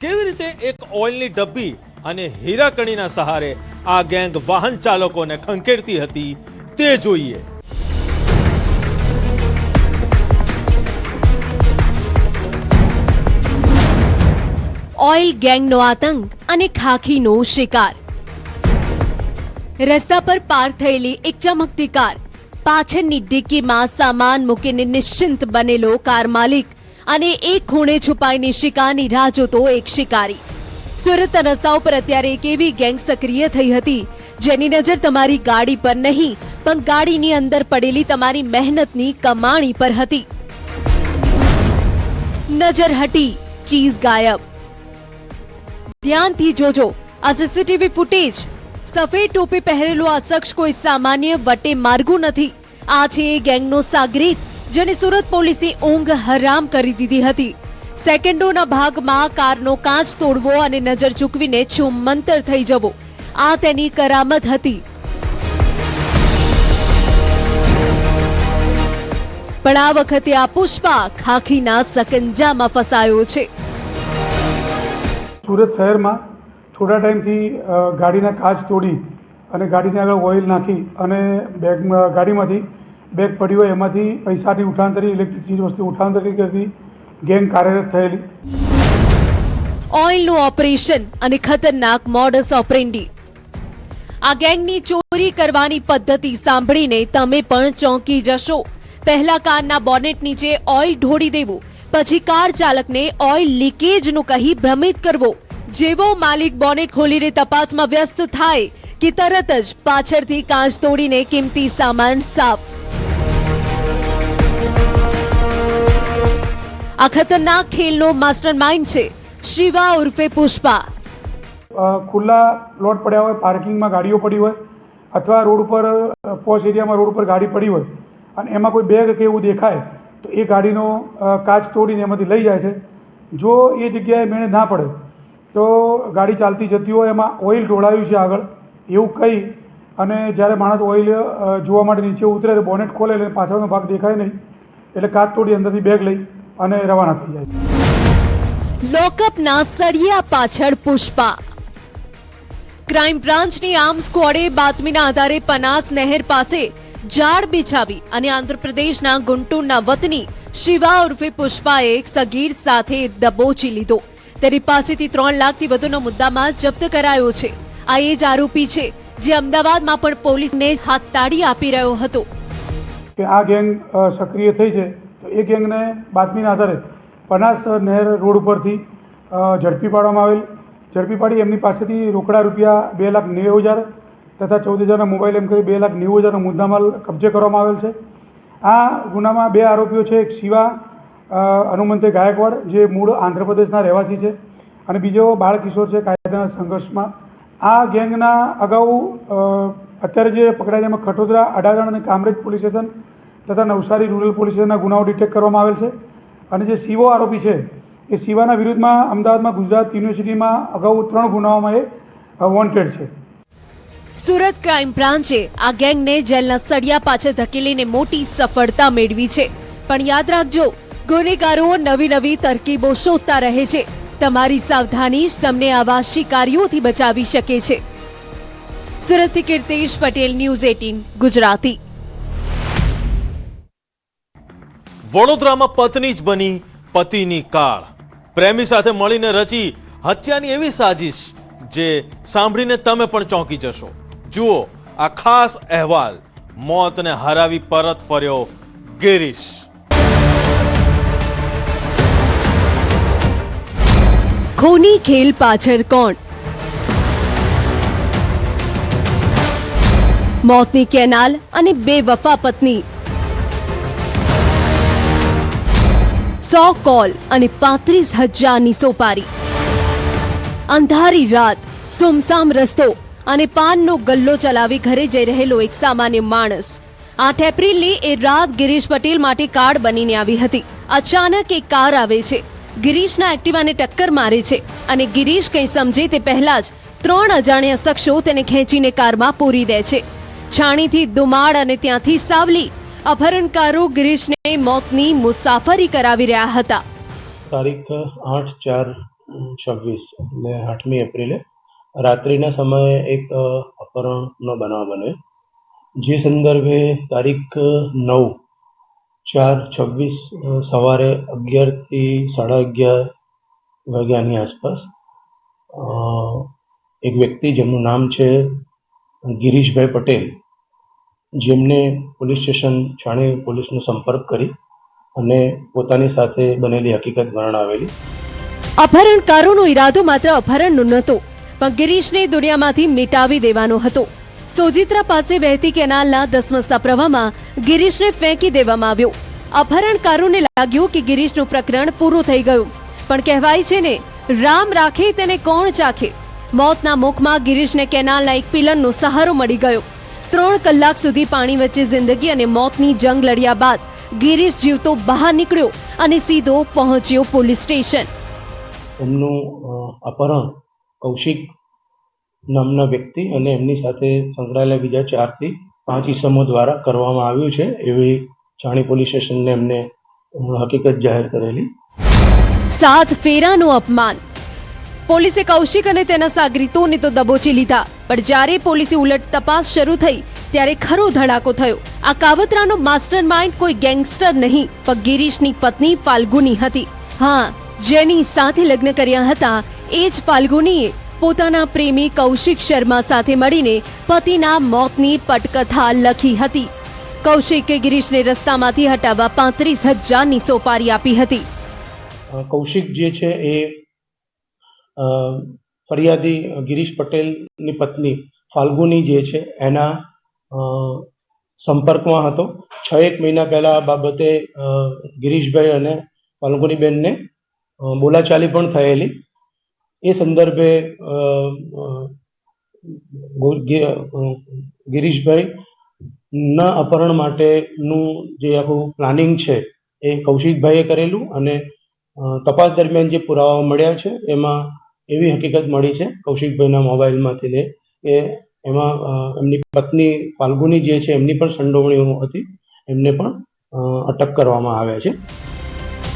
કેવી રીતે એક ઓઇલની ડબ્બી અને હીરાકણીના સહારે આ ગેંગ વાહન ચાલકોને ખંખેરતી હતી તે જોઈએ। ઓઇલ ગેંગનો આતંક અને ખાખીનો શિકાર। રસ્તા પર પાર્ક થયેલી એક ચમકતી કાર, પાછળની ડિક્કીમાં સામાન મૂકીને નિશ્ચિંત બનેલો કાર માલિક અને એક ખૂણે છુપાઈને શિકારની રાહ જોતો એક શિકારી। સુરતના રસ્તાઓ પર અત્યારે એક એવી ગેંગ સક્રિય થઈ હતી જેની નજર તમારી ગાડી પર નહીં પણ ગાડીની અંદર પડેલી તમારી મહેનતની કમાણી પર હતી। નજર હટી, ચીઝ ગાયબ। ધ્યાનથી જોજો આ સીસીટીવી ફૂટેજ। સફેદ ટોપી પહેરેલો આ શખ્સ કોઈ સામાન્ય વટે માર્ગુ નથી। આ છે એ ગેંગનો સાગરીત જેને સુરત પોલીસે ઊંઘ હરામ કરી દીધી હતી। સેકન્ડોના ભાગમાં કારનો કાચ તોડવો અને નજર ચૂકવીને છુમંતર થઈ જવો, આ તેની કરામત હતી। પણ આ વખતે આ પુષ્પા ખાખીના સકંજામાં ફસાયો છે। સુરત શહેરમાં થોડા ટાઈમથી ગાડીના કાચ તોડી અને ગાડીની આગળ ઓઇલ નાખી અને ગાડીમાંથી બેગ પડી હોય એમાંથી પૈસાની ઉઠાંતરી, ઇલેક્ટ્રિક ચીજ વસ્તુ ઉઠાંતરી કરતી ગેંગ કાર્યરત થયેલી। ઓઇલનું ઓપરેશન અને ખતરનાક મોડસ ઓપરેન્ડી। આ ગેંગની ચોરી કરવાની પદ્ધતિ સાંભળીને તમે પણ ચોંકી જશો। પહેલા કારના બોનેટ નીચે ઓઇલ ઢોળી દેવું, પછી કાર ચાલકને ઓઇલ લીકેજનું કહી ભ્રમિત કરવો। જેવો માલિક બોનેટ ખોલીને તપાસમાં વ્યસ્ત થાય કે તરત જ પાછળથી કાચ તોડીને કિંમતી સામાન સાફ। આ ખતરનાક ખેલનો માસ્ટર માઇન્ડ છે શિવા ઉર્ફે પુષ્પા। ખુલ્લા પ્લોટ પડ્યા હોય, પાર્કિંગમાં ગાડીઓ પડી હોય અથવા રોડ ઉપર પોશ એરિયામાં રોડ ઉપર ગાડી પડી હોય અને એમાં કોઈ બેગ કે એવું દેખાય તો એ ગાડીનો કાચ તોડીને એમાંથી લઈ જાય છે। જો એ જગ્યાએ મેળ ના પડે તો ગાડી ચાલતી જતી હોય એમાં ઓઇલ ઢોળાયું છે આગળ એવું કહી અને જ્યારે માણસ ઓઇલ જોવા માટે નીચે ઉતરે તો બોનેટ ખોલે એટલે પાછળનો ભાગ દેખાય નહીં એટલે કાચ તોડી અંદરથી બેગ લઈ અને રવાના થઈ જાય। લોકઅપના સળિયા પાછળ પુષ્પા। ક્રાઇમ બ્રાન્ચની આર્મ સ્ક્વોડે બાતમીના આધારે પનાસ નહેર પાસે જાળ બિછાવી અને આંધ્રપ્રદેશના ગુંટુરના વતની શિવા ઉર્ફે પુષ્પાએ એક સગીર સાથે દબોચી લીધો। તેની પાસેથી 3 લાખથી વધુનો મુદ્દામાલ જપ્ત કરાયો છે। આ એ જ આરોપી છે જે અમદાવાદમાં પણ પોલીસને હાથતાળી આપી રહ્યો હતો કે આ ગેંગ સક્રિય થઈ છે તો એ ગેંગને બાતમીના આધારે પનાસ નહેર રોડ ઉપરથી ઝડપી પાડવામાં આવેલ। ઝડપી પાડી એમની પાસેથી રોકડા રૂપિયા 2,90,000 તથા 14,000ના મોબાઈલ એમ કરી 2,90,000નો મુદ્દામાલ કબજે કરવામાં આવેલ છે। આ ગુનામાં 2 આરોપીઓ છે, એક શિવા હનુમંતે ગાયકવાડ જે મૂળ આંધ્રપ્રદેશના રહેવાસી છે અને બીજો બાળકિશોર છે કાયદાના સંઘર્ષમાં। આ ગેંગના અગાઉ અત્યારે જે પકડાય એમાં ખટોદરા, અડાજણ અને કામરેજ પોલીસ સ્ટેશન તથા નવસારી રૂરલ પોલીસ સ્ટેશનના ગુનાઓ ડિટેક્ટ કરવામાં આવેલ છે અને જે શિવો આરોપી છે એ શિવાના વિરુદ્ધમાં અમદાવાદમાં ગુજરાત યુનિવર્સિટીમાં અગાઉ 3 ગુનાઓમાં એ વોન્ટેડ છે। સુરત ક્રાઇમ બ્રાન્ચે આ ગેંગને જેલના સળિયા પાછળ ધકેલીને મોટી સફળતા મેળવી છે। પણ યાદ રાખજો, ગુનેગારો નવી તરકીબો શોધતા રહે છે। તમારી સાવધાની જ તમને આવા શિકારીઓથી બચાવી શકે છે। સુરતથી કીર્તિશ પટેલ, ન્યૂઝ 18 ગુજરાતી। વડોદરામાં પત્ની જ બની પતિની કાળ। પ્રેમી સાથે મળીને રચી હત્યાની એવી સાજિશ જે સાંભળીને તમે પણ ચોંકી જશો। જુઓ આ ખાસ અહેવાલ। મોતને હરાવી પરત ફર્યો ગિરીશ। ખૂની ખેલ પાછળ કોણ? મોતની કેનાલ અને બેવફા પત્ની। 100 કોલ અને 35,000ની સોપારી। અંધારી રાત, સુમસામ રસ્તો અને પાનનો ગલ્લો ચલાવી ઘરે જઈ રહેલો એક સામાન્ય માણસ। 8 એપ્રિલની એ રાત ગિરીશ પટેલ માટે કાર્ડ બનીને આવી હતી। અચાનક એક કાર આવે છે, ગિરીશના એક્ટિવાને ટક્કર મારે છે અને ગિરીશ કંઈ સમજે તે પહેલા જ 3 અજાણ્યા શખ્સો તેને ખેંચીને કારમાં પૂરી દે છે। છાણીથી ધુમાડ અને ત્યાંથી સાવલી। અપહરણકારો ગિરીશને મોતની મુસાફરી કરાવી રહ્યા હતા। તારીખ 8/4 2026 એટલે 8મી એપ્રિલે રાત્રિના સમયે એક અપહરણનો બનાવ બન્યો, જે સંદર્ભે તારીખ 9/4/26 સવારે 11 થી 11:30 વાગ્યાની આસપાસ એક વ્યક્તિ જેમનું નામ છે ગિરીશભાઈ પટેલ, જેમને પોલીસ સ્ટેશન છાણી પોલીસનો સંપર્ક કરી અને પોતાની સાથે બનેલી હકીકત વર્ણવેલી. અપહરણકારોનો ઈરાદો માત્ર અપહરણનો નહોતો, પણ ગિરીશને દુનિયામાંથી મિટાવી દેવાનો હતો. સોજિત્રા પાસે વહેતી કેનાલના ધસમસતા પ્રવાહમાં ગિરીશને ફેંકી દેવામાં આવ્યો. અપહરણકારોને લાગ્યું કે ગિરીશનું પ્રકરણ પૂરું થઈ ગયું, પણ કહેવાય છે ને, રામ રાખે તેને કોણ ચાખે. મોતના મુખમાં ગિરીશને કેનાલના એક પિલરનો સહારો મળી ગયો. 3 કલાક સુધી પાણી વચ્ચે જિંદગી અને મોતની જંગ લડ્યા બાદ ગિરીશ જીવતો બહાર નીકળ્યો અને સીધો પહોંચ્યો પોલીસ સ્ટેશન. એમનું અપહરણ કૌશિક નામના વ્યક્તિ અને એમની સાથે સંકળાયેલા બીજા 4 થી 5 ઈસમો દ્વારા કરવામાં આવ્યું છે એવી છાણી પોલીસ સ્ટેશનને એમને હકીકત જાહેર કરેલી. 7 ફેરાનું અપમાન. પોલીસે કૌશિક અને તેના સાગરીતોને તો દબોચી લીધા, પણ જ્યારે પોલીસે ઉલટ તપાસ શરૂ થઈ ત્યારે ખરો ધડાકો થયો. આ કાવતરાનો માસ્ટર માઇન્ડ કોઈ ગેંગસ્ટર નહીં, પણ ગિરીશની પત્ની ફાલ્ગુની હતી. હા, જેની સાથે લગ્ન કર્યા હતા એ જ ફાલ્ગુનીએ પોતાના પ્રેમી કૌશિક શર્મા સાથે મળીને પતિના મોતની પટકથા લખી હતી. કૌશિકે ગિરીશને રસ્તામાંથી હટાવવા 35,000ની સોપારી આપી હતી. કૌશિક જે છે એ ફરિયાદી ગિરીશ પટેલની પત્ની ફાલ્ગુની જે છે એના સંપર્કમાં હતો. 6 મહિના પહેલા આ બાબતે ગિરીશભાઈ અને ફાલ્ગુનીબેનને બોલાચાલી પણ થયેલી. એ સંદર્ભે ગિરીશભાઈ ના અપહરણ માટેનું જે આખું પ્લાનિંગ છે એ કૌશિકભાઈએ કરેલું અને તપાસ દરમિયાન જે પુરાવા મળ્યા છે એમાં એવી હકીકત મળી છે કૌશિકભાઈના મોબાઈલમાંથી ને કે એમાં એમની પત્ની ફાલ્ગુની જે છે એમની પણ સંડોવણીઓ હતી, એમને પણ અટક કરવામાં આવ્યા છે.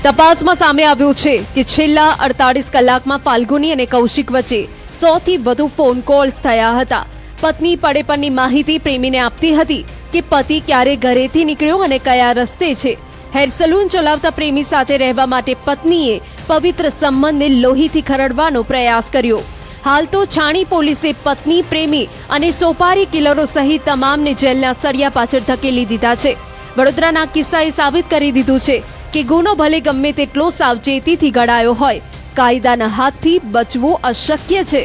તપાસમાં સામે આવ્યું છે કે છેલ્લા 48 કલાકમાં ફાલ્ગુની અને કૌશિક વચ્ચે 100 થી વધુ ફોન કોલ્સ થયા હતા. પત્ની પડે પરની માહિતી પ્રેમીને આપતી હતી કે પતિ ક્યારે ઘરેથી નીકળ્યો અને કયા રસ્તે છે. હેર સલૂન ચલાવતા પ્રેમી સાથે રહેવા માટે પત્નીએ પવિત્ર સંબંધને લોહીથી ખરડવાનો પ્રયાસ કર્યો. હાલ તો છાણી પોલીસે પત્ની, પ્રેમી અને સોપારી કિલરો સહિત તમામને જેલના સળિયા પાછળ ધકેલી દીધા છે. વડોદરાના કિસ્સાએ સાબિત કરી દીધું છે કે ગુનો ભલે ગમે તેટલો સાવચેતીથી ઘડાયો હોય, કાયદાના હાથથી બચવું અશક્ય છે.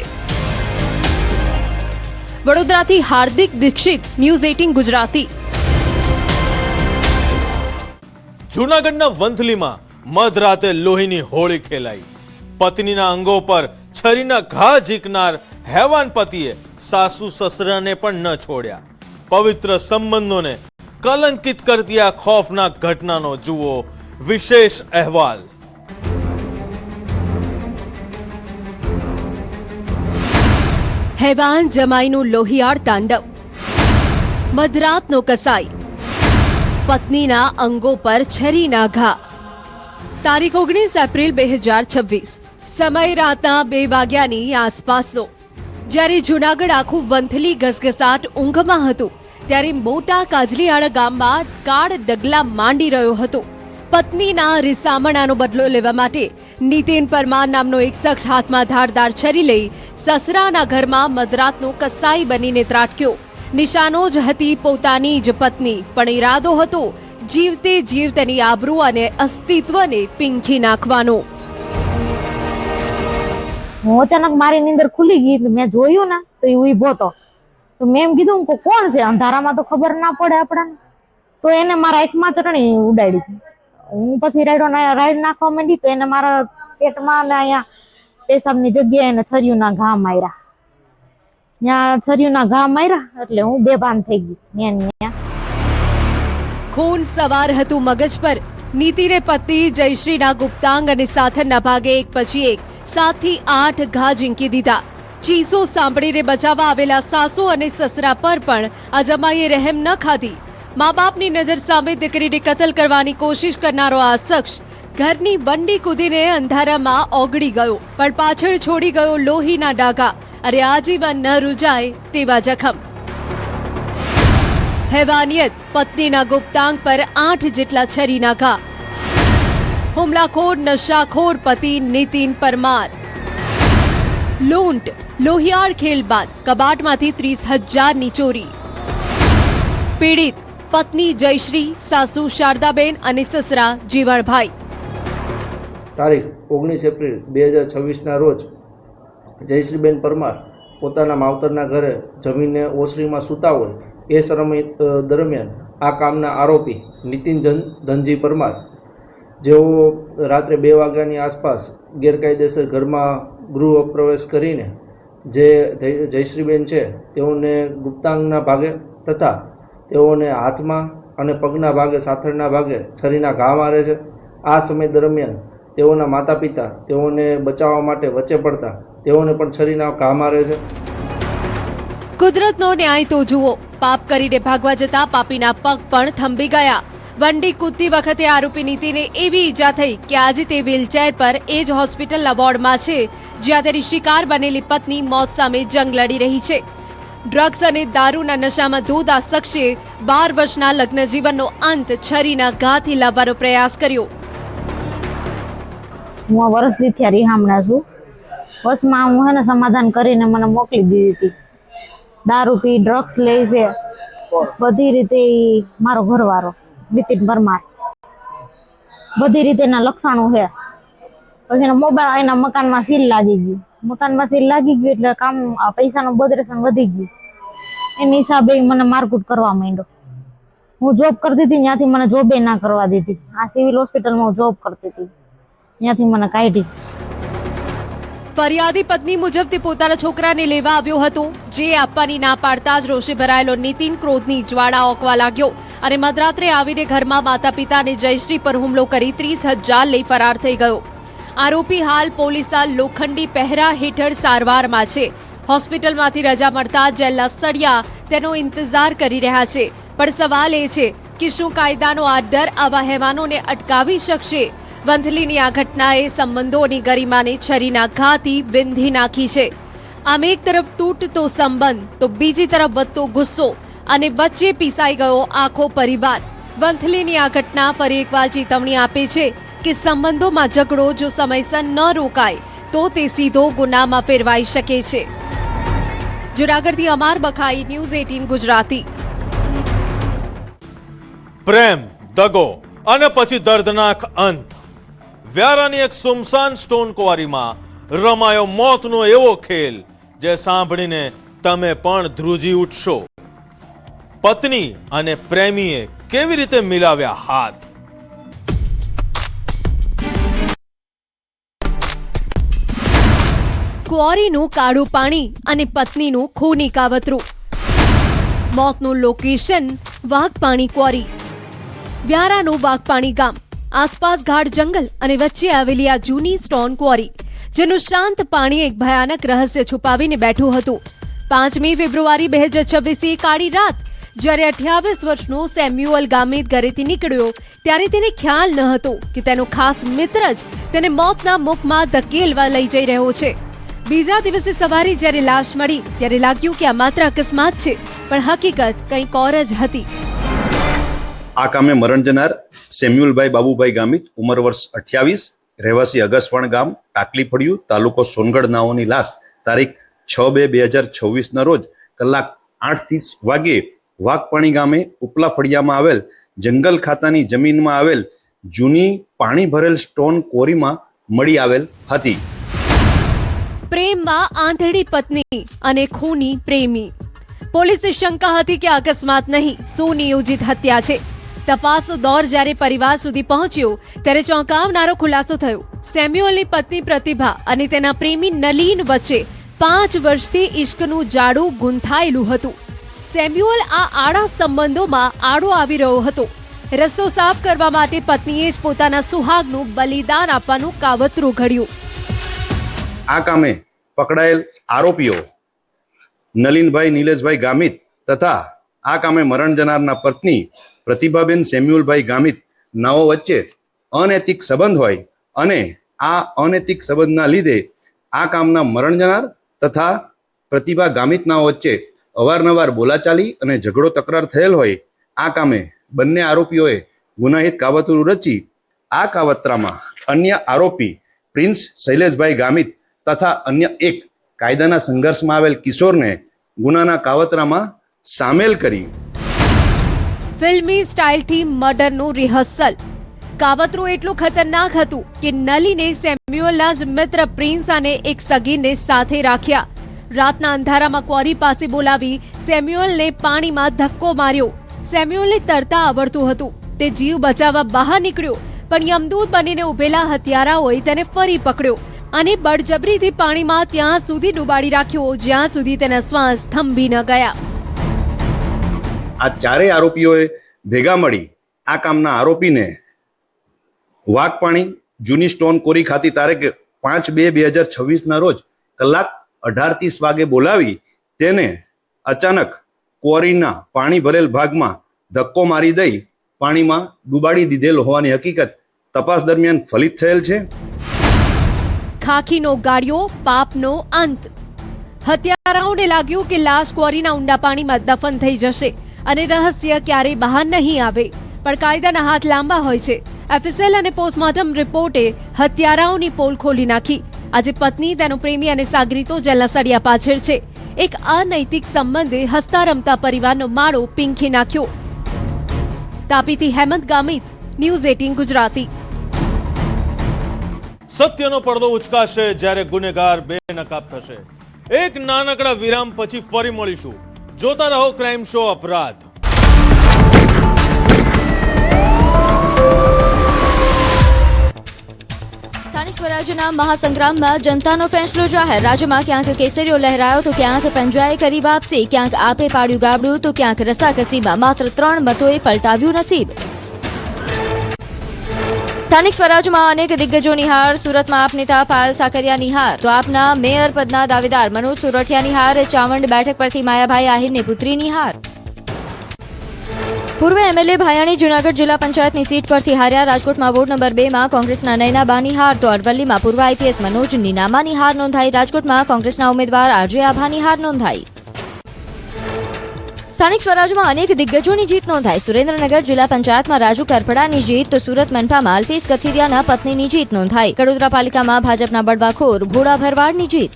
વડોદરાથી હાર્દિક દીક્ષિત, ન્યૂઝ 18 ગુજરાતી. જૂનાગઢના વંથલીમાં મધરાતે લોહીની હોળી ખેલાઈ. પત્નીના અંગો પર છરીના ઘા ઝીકનાર હેવાન પતિએ સાસુ સસરાને પણ ન છોડ્યા. પવિત્ર સંબંધોને કલંકિત કરતી આ ખોફનાક ઘટનાનો જુઓ વિશેષ અહેવાલ. હેવાન જમાઈનું લોહિયાળ તાંડવ. મધરાતનો કસાઈ. પત્નીના અંગો પર છરીના ઘા. તારીખ 19 એપ્રિલ 2026. સમય રાતના 2 વાગ્યાની આસપાસનો. જ્યારે જૂનાગઢ આખું વંથલી ઘસઘસાટ ઊંઘમાં હતું, ત્યારે મોટા કાજલીયાળા ગામમાં કાળ ડગલા માંડી રહ્યો હતો. પત્નીના રિસામણાનો બદલો લેવા માટે નીતિન પરમાર નામનો એક શખ્સ હાથમાં ધારદાર છરી લઈ સસરાના ઘરમાં મધરાતનો કસાઈ બનીને ત્રાટક્યો. નિશાનો જ હતી પોતાની જ પત્ની, પણ ઈરાદો હતો જીવતે જીવ તેની આબરૂ અને અસ્તિત્વને પીંખી નાખવાનો. હું અચાનક મારી નીંદર ખુલી ગઈ, મેં જોયું ને તો એ ઊભો હતો. તો મેં એમ કીધું કે કોણ છે, અંધારામાં તો ખબર ના પડે આપણને. તો એને મારા આંખમાં ચટણી ઉડાડી. હું પછી રાઈડ નાખવા માંડી તો એને મારા પેટમાં ને અહીંયા પેશાબની જગ્યાએ એને છરીઓના ઘા માર્યા. ત્યાં છરીઓના ઘા માર્યા એટલે હું બેભાન થઈ ગઈ. ખૂન સવાર હતું મગજ પર. નીતિને પતિ જયશ્રીના ગુપ્તાંગ અને સાથળના ભાગે એક પછી એક 7 થી 8 ઘા ઝીંકી દીધા. ચીસો સાંભળીને બચાવવા આવેલા સાસુ અને સસરા પર પણ આ જમાઈએ રહેમ ન ખાધી. મા બાપની નજર સામે દીકરીને કતલ કરવાની કોશિશ કરનારો આ શખ્સ ઘરની બંડી કૂદીને અંધારામાં ઓગળી ગયો, પણ પાછળ છોડી ગયો લોહીના ડાઘા અને આજીવન ન રૂજાય તેવા જખમ. હેવાનિયત, પત્નીના ગુપ્તાંગ પર 8 જેટલા છરીના ઘા. હુમલાખોર નશાખોર પતિ નીતિન પરમાર. લૂંટ, લોહિયાળ ખેલ બાદ કબાટમાંથી 30,000ની ચોરી. પીડિત પત્ની જયશ્રી, સાસુ શારદાબેન અને સસરા જીવણભાઈ. તારીખ 19 એપ્રિલ 2026ના રોજ જયશ્રીબેન પરમાર પોતાના માવતરના ઘરે જમીને ઓસરીમાં સૂતા હોય એ સમય દરમિયાન આ કામના આરોપી નીતિન ધનજી પરમાર, જેઓ રાત્રે 2 વાગ્યાની આસપાસ ગેરકાયદેસર ઘરમાં ગૃહ પ્રવેશ કરીને જે જયશ્રીબેન છે તેઓને ગુપ્તાંગના ભાગે તથા તેઓને હાથમાં અને પગના ભાગે, સાથળના ભાગે છરીના ઘા મારે છે. આ સમય દરમિયાન તેઓના માતા પિતા તેઓને બચાવવા માટે વચ્ચે પડતા તેઓને પણ છરીના ઘા મારે છે. કુદરતનો ન્યાય તો જુઓ. પાપ કરીને ભાગવા જતા પાપીના પગ પણ થંભી ગયા. બંડી કૂદતી વખતે આરોપી નીતિને એવી ઈજા થઈ કે આજે તે વ્હીલચેર પર એ જ હોસ્પિટલના વોર્ડમાં છે જ્યાં તેની શિકાર બનેલી પત્ની મોત સામે જંગ લડી રહી છે. ડ્રગ્સ અને દારૂના નશામાં ધોધ આ શખ્સે 12 વર્ષના લગ્ન જીવનનો અંત છરીના ઘાથી લાવવાનો પ્રયાસ કર્યો. હું વર્ષથી થયા રિહામણા છું. બસમાં હું એને સમાધાન કરીને મને મોકલી દીધી હતી. દારૂ પી, ડ્રગ્સ લે છે, બધી રીતે મારો ઘરવાળો નીતિન પરમાર બધી રીતે એના લક્ષણો છે. પછી એના મોબાઈલ, એના મકાનમાં સીલ લાગી ગયું. મકાનમાં સીલ લાગી ગયું એટલે કામ પૈસાનું બદરેશન વધી ગયું. એની હિસાબે મને મારકૂટ કરવા માંડ્યો. હું જોબ કરતી હતી ત્યાંથી મને જોબે ના કરવા દીધી. આ સિવિલ હોસ્પિટલમાં હું જોબ કરતી હતી, ત્યાંથી મને કાઢી. ફરિયાદી પત્ની મુજબ તે પોતાના છોકરાને લેવા આવ્યો હતો, જે આપવાની ના પાડતા જ રોષે ભરાયેલો નીતિન ક્રોધની જ્વાળા ઓકવા લાગ્યો અને મધરાત્રે આવીને ઘરમાં માતા પિતાને જયશ્રી પર હુમલો કરી 30,000 લઈ ફરાર થઈ ગયો. આરોપી હાલ પોલીસના લોખંડી પહેરા હેઠળ સારવારમાં છે. હોસ્પિટલમાંથી રજા મળતા જેલના સળિયા તેનો ઇંતજાર કરી રહ્યા છે. પણ સવાલ એ છે કે શું કાયદાનો આ ડર આવા હેવાનોને અટકાવી શકશે? વંથલીની આ ઘટનાએ સંબંધોની ગરિમાને છરીના ઘાથી વિંધી નાખી છે. આમ એક તરફ તૂટતો સંબંધ તો બીજી તરફ વધતો ગુસ્સો અને વચ્ચે પીસાઈ ગયો આખો પરિવાર. વંથલીની આ ઘટના ફરી એકવાર ચેતવણી આપે છે કે સંબંધોમાં ઝઘડો જો સમયસર ન રોકાય તો તે સીધો ગુનામાં ફેરવાઈ શકે છે. જૂનાગઢથી અમાર બખાઈ, ન્યૂઝ 18 ગુજરાતી. પ્રેમ, દગો અને પછી દર્દનાક અંત. વ્યારાની એક સુમસાન સ્ટોન ક્વારીમાં રમાયો મોતનો એવો ખેલ જે સાંભળીને તમે પણ ધ્રુજી ઉઠશો. પત્ની અને પ્રેમીએ કેવી રીતે મિલાવ્યા હાથ. ક્વોરીનું કાળું પાણી અને પત્નીનું ખૂની કાવતરું. મોતનું લોકેશન વાઘપાણી ક્વોરી. વ્યારાનું વાઘપાણી ગામ, આસપાસ ગાઢ જંગલ અને વચ્ચે આવેલી આ જૂની સ્ટોન ક્વોરી, જેનું શાંત પાણી એક ભયાનક રહસ્ય છુપાવીને બેઠું હતું. 5મી ફેબ્રુઆરી 2026 કાળી રાત, જ્યારે 28 વર્ષનો સેમ્યુઅલ ગામિત ઘરેથી નીકળ્યો ત્યારે તેને ખ્યાલ ન હતો કે તેનો ખાસ મિત્ર જ તેને મોતના મુખમાં ધકેલવા લઈ જઈ રહ્યો છે. બીજા દિવસે સવારે જ્યારે લાશ મળી ત્યારે લાગ્યું કે આ માત્ર અકસ્માત છે, પણ હકીકત કંઈક ઓર જ હતી. આ કામે મરણ જનાર સેમ્યુઅલભાઈ બાબુભાઈ ગામિત, ઉંમર વર્ષ 28, રહેવાસી અગસવાણ ગામ, ટાકલી ફળિયું, તાલુકો સોનગઢ નાઓની લાશ તારીખ 6/2/2026ના રોજ કલાક 8:30 વાગ્યે વાઘપાણી ગામે ઉપલા ફળિયામાં આવેલ જંગલ ખાતાની જમીનમાં આવેલ જૂની પાણી ભરેલ સ્ટોન ક્વોરીમાં મળી આવેલ હતી. પ્રેમમાં આંધળી પત્ની અને ખૂની પ્રેમી. પોલીસે શંકા હતી કે અકસ્માત નહીં, સુનિયોજિત હત્યા છે. તપાસનો દોર જ્યારે પરિવાર સુધી પહોંચ્યો ત્યારે ચોંકાવનારો ખુલાસો થયો. સેમ્યુઅલની પત્ની પ્રતિભા અને તેના પ્રેમી નલીન વચ્ચે 5 વર્ષથી ઇશ્કનું જાડું ગૂંથાયેલું હતું. સેમ્યુઅલ આ આડા સંબંધોમાં આડો આવી રહ્યો હતો. રસ્તો સાફ કરવા માટે પત્નીએ જ પોતાના સુહાગનું બલિદાન આપવાનું કાવતરું ઘડ્યું. આ કામે પકડાયેલ આરોપીઓ નલિનભાઈ નિલેશભાઈ ગામિત તથા આ કામે મરણ જનારના પત્ની પ્રતિભાબેન સેમ્યુઅલભાઈ ગામિત નાઓ વચ્ચે અનૈતિક સંબંધ હોય અને આ અનૈતિક સંબંધના લીધે આ કામના મરણ જનાર તથા પ્રતિભા ગામિતનાઓ વચ્ચે અવારનવાર બોલાચાલી અને ઝઘડો તકરાર થયેલ હોય આ કામે બંને આરોપીઓએ ગુનાહિત કાવતરું રચી આ કાવતરામાં અન્ય આરોપી પ્રિન્સ શૈલેષભાઈ ગામિત તથા અન્ય એક કાયદાના સંઘર્ષમાં આવેલ કિશોરને ગુનાના કાવતરામાં સામેલ કરી ફિલ્મી સ્ટાઇલથી મર્ડરનું રિહર્સલ. કાવતરું એટલું ખતરનાક હતું કે નલીને સેમ્યુઅલના જ મિત્ર પ્રિન્સ અને એક સગીરને સાથે રાખ્યા. રાતના અંધારામાં ક્વોરી પાસે બોલાવી સેમ્યુઅલને પાણીમાં ધક્કો માર્યો. સેમ્યુઅલને તરતા આવડતું હતું. તે જીવ બચાવવા બહાર નીકળ્યો, પણ યમદૂત બનીને ઉભેલા હત્યારાઓએ તેને ફરી પકડ્યો અને બળજબરીથી પાણીમાં ત્યાં સુધી ડૂબાડી રાખ્યો જ્યાં સુધી તેના શ્વાસ થંભી ન ગયા. આ ચારેય આરોપીઓએ ભેગા મળી આ કામના આરોપીને વાઘપાણી જૂની સ્ટોન કોરી ખાતે તારીખ 5/2/2026 રોજ કલાક 18:30 વાગે બોલાવી તેને અચાનક ક્વોરીના પાણી ભરેલ ભાગમાં ધક્કો મારી દઈ પાણીમાં ડૂબાડી દીધેલ હોવાની હકીકત તપાસ દરમિયાન ફલિત થયેલ છે. ખાખીનો ગાળ્યો પાપનો અંત. હત્યારાઓને લાગ્યું કે લાશ ક્વોરીના ઊંડા પાણીમાં દફન થઈ જશે અને રહસ્ય ક્યારેય બહાર નહીં આવે, પણ કાયદાના હાથ લાંબા હોય છે. એફએસએલ અને પોસ્ટમોર્ટમ રિપોર્ટે હત્યારાઓની પોલ ખોલી નાખી. આજે પત્ની, તેનો પ્રેમી અને સાગરીતો જેલના સળિયા પાછળ છે. એક અનૈતિક સંબંધે હસતા રમતા પરિવારનો માળો પીંખી નાખ્યો. તાપીથી હેમંત ગામિત, ન્યૂઝ 18 ગુજરાતી. સત્યનો પડદો ઉચકાશે જ્યારે ગુનેગાર બેનકાબ થશે. એક નાનકડા વિરામ પછી ફરી મળીશું. જોતા રહો ક્રાઇમ શો અપરાધ. સ્થાનિક સ્વરાજ્યના મહાસંગ્રામમાં જનતાનો ફેંસલો જાહેર. રાજ્યમાં ક્યાંક કેસરીઓ લહેરાયો તો ક્યાંક પંજાએ કરી વાપસી, ક્યાંક આપે પાડ્યું ગાબડું તો ક્યાંક રસાકસીમાં માત્ર 3 મતોએ પલટાવ્યું નસીબ. સ્થાનિક સ્વરાજ્યમાં અનેક દિગ્ગજોની હાર. સુરતમાં આપ નેતા પાયલ સાકરિયાની હાર તો આપના મેયર પદના દાવેદાર મનોજ સુરઠિયાની હાર. ચાવંડ બેઠક પરથી માયાભાઈ આહિરની પુત્રીની હાર. પૂર્વ એમએલએ ભાયાણી જૂનાગઢ જિલ્લા પંચાયતની સીટ પરથી હાર્યા. રાજકોટમાં વોર્ડ નંબર 2 માં કોંગ્રેસના નયનાબાની હાર તો અરવલ્લીમાં પૂર્વ આઈપીએસ મનોજ નીનામાની હાર નોંધાઈ. રાજકોટમાં કોંગ્રેસના ઉમેદવાર આરજે આભાની હાર નોંધાઈ. સ્થાનિક સ્વરાજમાં અનેક દિગ્ગજોની જીત નોંધાઈ. સુરેન્દ્રનગર જિલ્લા પંચાયતમાં રાજુ કરપડાની જીત તો સુરત મનપામાં અલ્પેશ કથિરિયાના પત્નીની જીત નોંધાઈ. કડોદરા પાલિકામાં ભાજપના બળવાખોર ભોળા ભરવાડની જીત.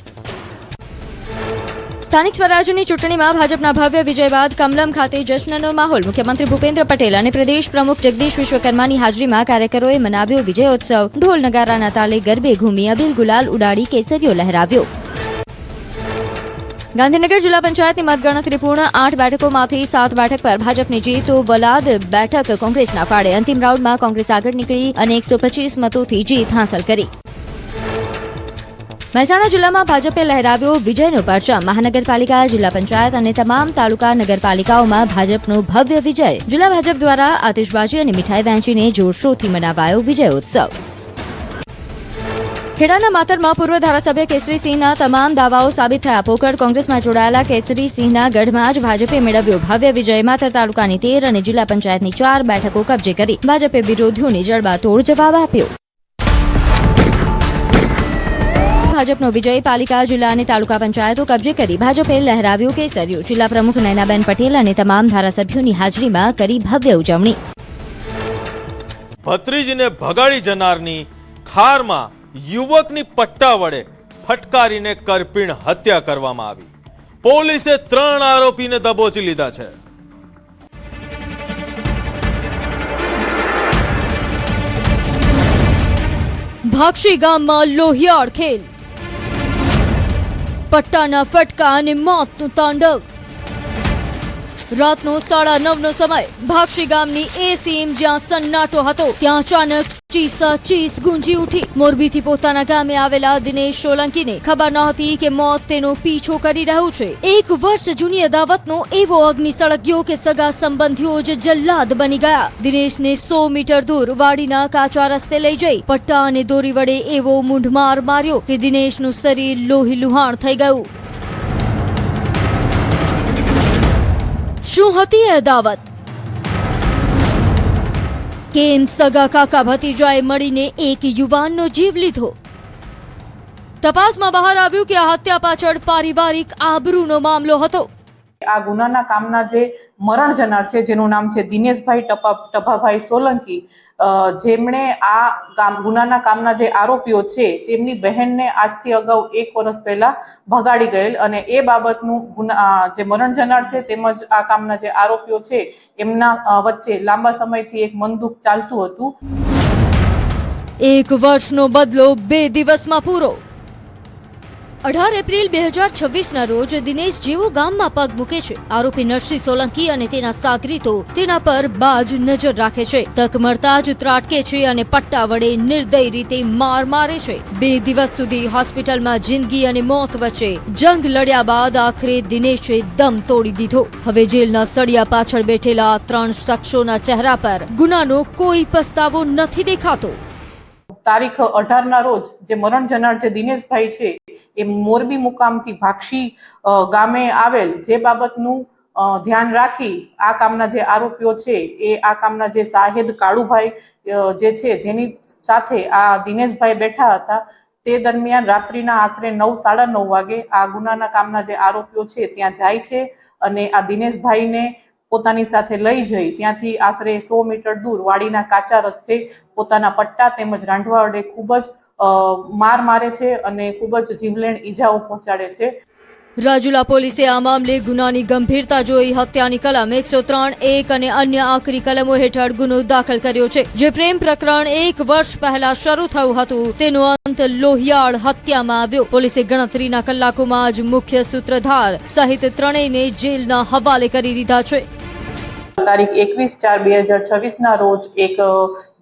સ્થાનિક સ્વરાજ્યની ચૂંટણીમાં ભાજપના ભવ્ય વિજય બાદ કમલમ ખાતે જશ્નનો માહોલ. મુખ્યમંત્રી ભૂપેન્દ્ર પટેલ અને પ્રદેશ પ્રમુખ જગદીશ વિશ્વકર્માની હાજરીમાં કાર્યકરોએ મનાવ્યો વિજયોત્સવ. ઢોલ નગારાના તાલે ગરબે ઘૂમી અબીલ ગુલાલ ઉડાડી કેસરીઓ લહેરાવ્યો. ગાંધીનગર જિલ્લા પંચાયતની મતગણતરી પૂર્ણ. 8 બેઠકોમાંથી 7 બેઠક પર ભાજપની જીત તો વલાદ બેઠક કોંગ્રેસના ફાળે. અંતિમ રાઉન્ડમાં કોંગ્રેસ આગળ નીકળી અને 125 મતોથી જીત હાંસલ કરી. મહેસાણા જિલ્લામાં ભાજપે લહેરાવ્યો વિજયનો પરચમ. મહાનગરપાલિકા, જિલ્લા પંચાયત અને તમામ તાલુકા નગરપાલિકાઓમાં ભાજપનો ભવ્ય વિજય. જિલ્લા ભાજપ દ્વારા આતિશબાજી અને મીઠાઈ વહેંચીને જોરશોરથી મનાવાયો વિજયોત્સવ. ખેડાના માતરમાં પૂર્વ ધારાસભ્ય કેસરીસિંહના તમામ દાવાઓ સાબિત થયા પોકળ. કોંગ્રેસમાં જોડાયેલા કેસરીસિંહના ગઢમાં જ ભાજપે મેળવ્યો ભવ્ય વિજય. માતર તાલુકાની 13 અને જિલ્લા પંચાયતની 4 બેઠકો કબજે કરી. ભાજપે વિરોધીઓને જડબાતોડ જવાબ આપ્યો. ભાજપનો વિજય. પાલિકા, જિલ્લા અને તાલુકા પંચાયતો કબજે કરી. ભાજપે લહેરાવ્યો કેસરીઓ. જિલ્લા પ્રમુખ નયનાબેન પટેલ અને તમામ ધારાસભ્યોની હાજરીમાં કરી ભવ્ય ઉજવણી. ભત્રીજીને ભગાડી જનારની ખારમાં યુવકની પટ્ટા વડે ફટકારીને કરપીણ હત્યા કરવામાં આવી. પોલીસે 3 આરોપીને દબોચી લીધા છે. ભાક્ષી ગામમાં લોહિયાળ ખેલ. પટ્ટાના ફટકા અને મોતનું તાંડવ. રાતનો 9:30 સમય. ભાક્ષી ગામની એ સીમ જ્યાં સન્નાટો હતો ત્યાં અચાનક ચીસ ગુંજી ઉઠી. મોરબીથી પોતાના ગામે આવેલા દિનેશ સોલંકીને ખબર નહોતી કે મોત તેનો પીછો કરી રહ્યું છે. 1 વર્ષ જૂની અદાવતનો એવો અગ્નિ સળગ્યો કે સગા સંબંધીઓ જ જલ્લાદ બની ગયા. દિનેશને 100 મીટર દૂર વાડીના કાચા રસ્તે લઈ જઈ પટ્ટા અને દોરી વડે એવો મૂંઢમાર માર્યો કે દિનેશનું શરીર લોહી લુહાણ થઈ ગયું. શું હતી એ અદાવત? કેમ સગા કાકા ભતીજાએ મળીને એક યુવાનનો જીવ લીધો? તપાસમાં બહાર આવ્યું કે આ હત્યા પાછળ પારિવારિક આબરૂનો મામલો હતો. આ ગુનાના કામના જે મરણ જનાર છે, જેનું નામ છે દિનેશભાઈ ટપાભાઈ સોલંકી, જેમણે આ ગુનાના કામના જે આરોપીઓ છે તેમની બહેનને આજથી અગાઉ 1 વર્ષ પહેલા ભગાડી ગયેલ, અને એ બાબતનું જે મરણ જનાર છે તેમજ આ કામના જે આરોપીઓ છે એમના વચ્ચે લાંબા સમયથી એક મનદુખ ચાલતું હતું. 1 વર્ષનો બદલો 2 દિવસમાં પૂરો. 18 એપ્રિલ 2026ના રોજ દિનેશ જેવો ગામમાં પગ મૂકે છે. આરોપી નરસિંહ સોલંકી અને તેના સાગરીતો તેના પર બાજ નજર રાખે છે. તક મળતા જ ત્રાટકે છે અને પટ્ટા વડે નિર્દય રીતે માર મારે છે. 2 દિવસ સુધી હોસ્પિટલમાં જિંદગી અને મોત વચ્ચે જંગ લડ્યા બાદ આખરે દિનેશે દમ તોડી દીધો. હવે જેલના સળિયા પાછળ બેઠેલા 3 શખ્સોના ચહેરા પર ગુનાનો કોઈ પસ્તાવો નથી દેખાતો. તારીખ 18ના રોજ જે મરણ જનાર જે દિનેશભાઈ છે એ મોરબી મુકામથી ભાક્ષી ગામે આવેલ, જે બાબતનું ધ્યાન રાખી આ કામના જે આરોપીઓ છે એ આ કામના જે શાહેદ કાળુભાઈ જે છે જેની સાથે આ દિનેશભાઈ બેઠા હતા, તે દરમિયાન રાત્રિના આશરે 9:30 વાગે આ ગુનાના કામના જે આરોપીઓ છે ત્યાં જાય છે અને આ દિનેશભાઈને પોતાની સાથે લઈ જઈ ત્યાંથી આશરે 100 મીટર દૂર વાડીના કાચા રસ્તે પોતાના પટ્ટા તેમજ રાંધવા વડે ખૂબ જ માર મારે છે અને ખૂબ જ જીવલેણ ઈજાઓ પહોંચાડે છે. રાજુલા પોલીસે આ મામલે ગુનાની ગંભીરતા જોઈ હત્યાની કલમ 103(1) અને અન્ય આકરી કલમો હેઠળ ગુનો દાખલ કર્યો છે. જે પ્રેમ પ્રકરણ 1 વર્ષ પહેલા શરૂ થયું હતું તેનો અંત લોહિયાળ હત્યામાં આવ્યો. પોલીસે ગણતરીના કલાકોમાં જ મુખ્ય સૂત્રધાર સહિત ત્રણેયને જેલના હવાલે કરી દીધા છે. તારીખ 21/4/2026ના રોજ એક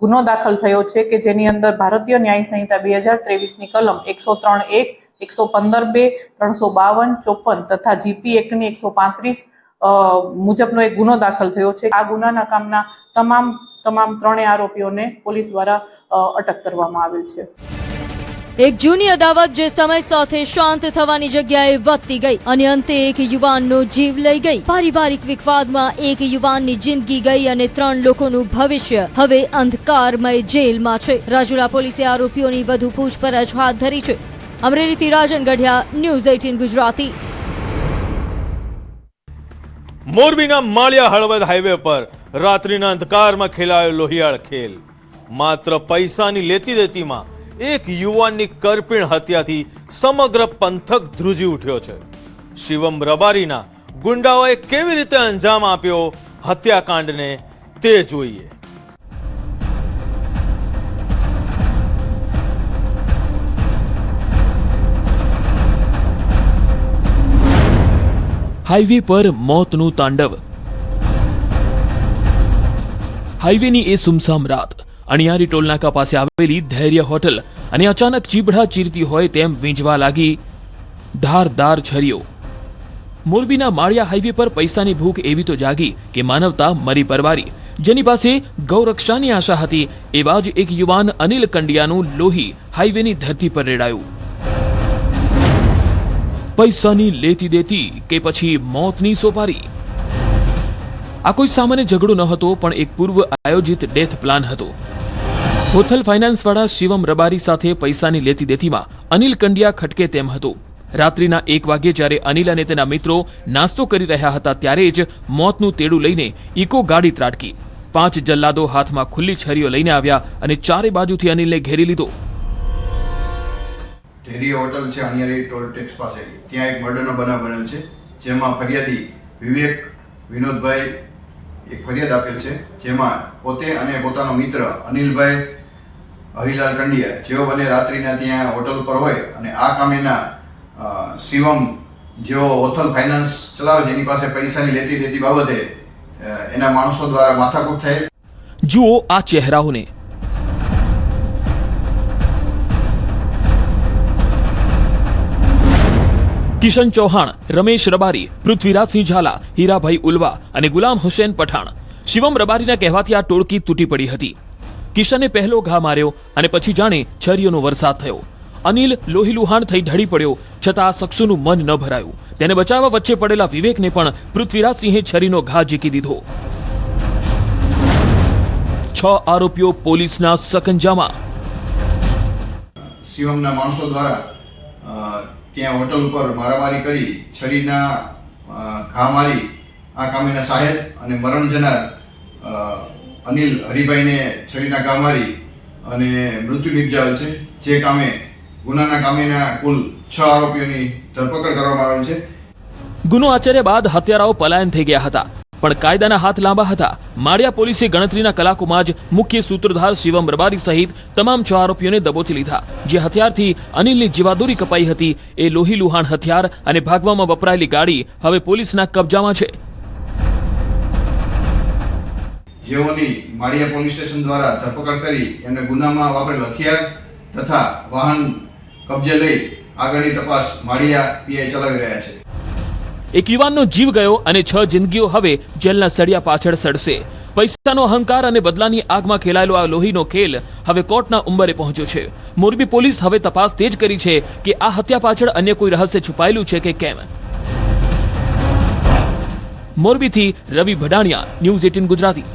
ગુનો દાખલ થયો છે કે જેની અંદર ભારતીય ન્યાય સંહિતા 2023ની કલમ 103(1), 115(2), 352, 54 તથા જીપી એક્ટની 135 મુજબનો એક ગુનો દાખલ થયો છે. આ ગુનાના કામના તમામ ત્રણેય આરોપીઓને પોલીસ દ્વારા અટક કરવામાં આવેલ છે. એક જૂની અદાવત જે સમય સાથે શાંત થવાની જગ્યાએ વધતી ગઈ અને અંતે એક યુવાનનો જીવ લઈ ગઈ. પારિવારિક વિવાદમાં એક યુવાનની જિંદગી ગઈ અને 3 લોકોનું ભવિષ્ય હવે અંધકારમય જેલમાં છે. રાજુલા પોલીસે આરોપીઓની વધુ પૂછપરછ હાથ ધરી છે. અમરેલીથી રાજન ગઢિયા, ન્યૂઝ 18 ગુજરાતી. મોરબીના માળિયા હળવદ હાઈવે પર રાત્રિના અંધકારમાં ખેલાયો લોહિયાળ ખેલ. માત્ર પૈસાની લેતી દેતીમાં એક યુવાનની કરપીણ હત્યાથી સમગ્ર પંથક ધ્રુજી ઉઠ્યો છે. શિવમ રબારીના ગુંડાઓએ કેવી રીતે અંજામ આપ્યો હત્યાકાંડને તે જોઈએ. હાઈવે પર મોતનું તાંડવ. હાઈવેની એ સુમસામ રાત અણિયારી ટોલનાકા પાસે આવેલી ધૈર્ય હોટલ અને અચાનક ચીબડા ચીરતી હોય તેમ વીંજવા લાગી ધારદાર છરીઓ. મોરબીના માળિયા હાઈવે પર પૈસાની ભૂખ એવી તો જાગી કે માનવતા મરી પરવારી. જેની પાસે ગૌરક્ષાની આશા હતી એવા જ એક યુવાન અનિલ કંડિયાનું લોહી હાઈવેની ધરતી પર રેડાયું. પૈસાની લેતી દેતી કે પછી મોતની સોપારી? આ કોઈ સામાન્ય ઝઘડો ન હતો, પણ એક પૂર્વ આયોજિત ડેથ પ્લાન હતો. હોથલ ફાઇનાન્સ વાળા શિવમ રબારી સાથે પૈસાની લેતી દેતીમાં અનિલ કંડિયા ખટકે તેમ હતો. રાત્રિના 1 વાગ્યે જ્યારે અનિલ અને તેના મિત્રો નાસ્તો કરી રહ્યા હતા ત્યારે જ મોતનું તેડું લઈને ઇકો ગાડી ત્રાટકી. 5 જલ્લાદો હાથમાં ખુલ્લી છરીઓ લઈને આવ્યા અને ચારે બાજુથી અનિલને ઘેરી લીધો. ધૈર્ય હોટલ છે અણિયારી ટોલ ટેક્સ પાસે, ત્યાં એક મર્ડરનો બનાવ બનેલ છે, જેમાં ફરિયાદી વિવેક વિનોદભાઈ એક ફરિયાદ આપેલ છે, જેમાં પોતે અને પોતાનો મિત્ર અનિલભાઈ હરિલાલ કંડિયા જેઓ બંને રાત્રિના ત્યાં હોટલ પર હોય અને આ કામેના શિવમ જેઓ હોથલ ફાઇનાન્સ ચલાવે છે એની પાસે પૈસાની લેતી દેતી બાબતે એના માણસો દ્વારા માથાકૂટ થયેલ. જુઓ આ ચહેરાઓને. કિશન ચૌહાણ, રમેશ રબારી, પૃથ્વીરાજસિંહ ઝાલા, હીરાભાઈ ઉલવા અને ગુલામ હુસેન પઠાણ. શિવમ રબારીના કહેવાથી આ ટોળકી તૂટી પડી હતી. કિશને પહેલો ઘા માર્યો અને પછી જાણે છરીઓનો વરસાદ થયો. અનિલ લોહીલુહાણ થઈ ઢળી પડ્યો, છતાં આ શખ્સોનું મન ન ભરાયું. તેને બચાવવા વચ્ચે પડેલા વિવેકને પણ પૃથ્વીરાજસિંહે છરીનો ઘા ઝીકી દીધો. આરોપીઓ પોલીસના સકંજામાં. શિવમના માણસો દ્વારા ત્યાં હોટલ ઉપર મારામારી કરી છરીના ઘા મારી આ કામેના સાહેબ અને મરણ જનાર અનિલ હરિભાઈને છરીના ઘા મારી અને મૃત્યુ નિપજાવેલ છે. જે કામે ગુનાના કામેના કુલ 6 આરોપીઓની ધરપકડ કરવામાં આવેલ છે. ગુનો આચર્યા બાદ હત્યારાઓ પલાયન થઈ ગયા હતા, પણ કાયદાના હાથ લાંબા હતા. માળિયા પોલીસે ગણતરીના કલાકોમાં જ મુખ્ય સૂત્રધાર શિવમ રબારી સહિત તમામ 6 આરોપીઓને દબોચી લીધા. જે હથિયારથી અનિલની જીવાદોરી કપાઈ હતી એ લોહી લુહાણ હથિયાર અને ભાગવામાં વપરાયેલી ગાડી હવે પોલીસના કબજામાં છે. જેઓની માળિયા પોલીસ સ્ટેશન દ્વારા ધરપકડ કરી એમને ગુનામાં વાપરેલ હથિયાર તથા વાહન કબજે લઈ આગળની તપાસ માળિયા પીઆઈ ચલાવી રહ્યા છે. એક યુવાનનો જીવ ગયો અને 6 જિંદગીઓ હવે જેલના સળિયા પાછળ સડશે. પૈસાનો અહંકાર અને બદલાની આગમાં ખેલાયેલો આ લોહીનો ખેલ હવે કોર્ટના ઉંબરે પહોંચ્યો છે. મોરબી પોલીસ હવે તપાસ તેજ કરી છે કે આ હત્યા પાછળ અન્ય કોઈ રહસ્ય છુપાયેલું છે કે કેમ. મોરબીથી રવિ ભડાણિયા, ન્યૂઝ 18 ગુજરાતી.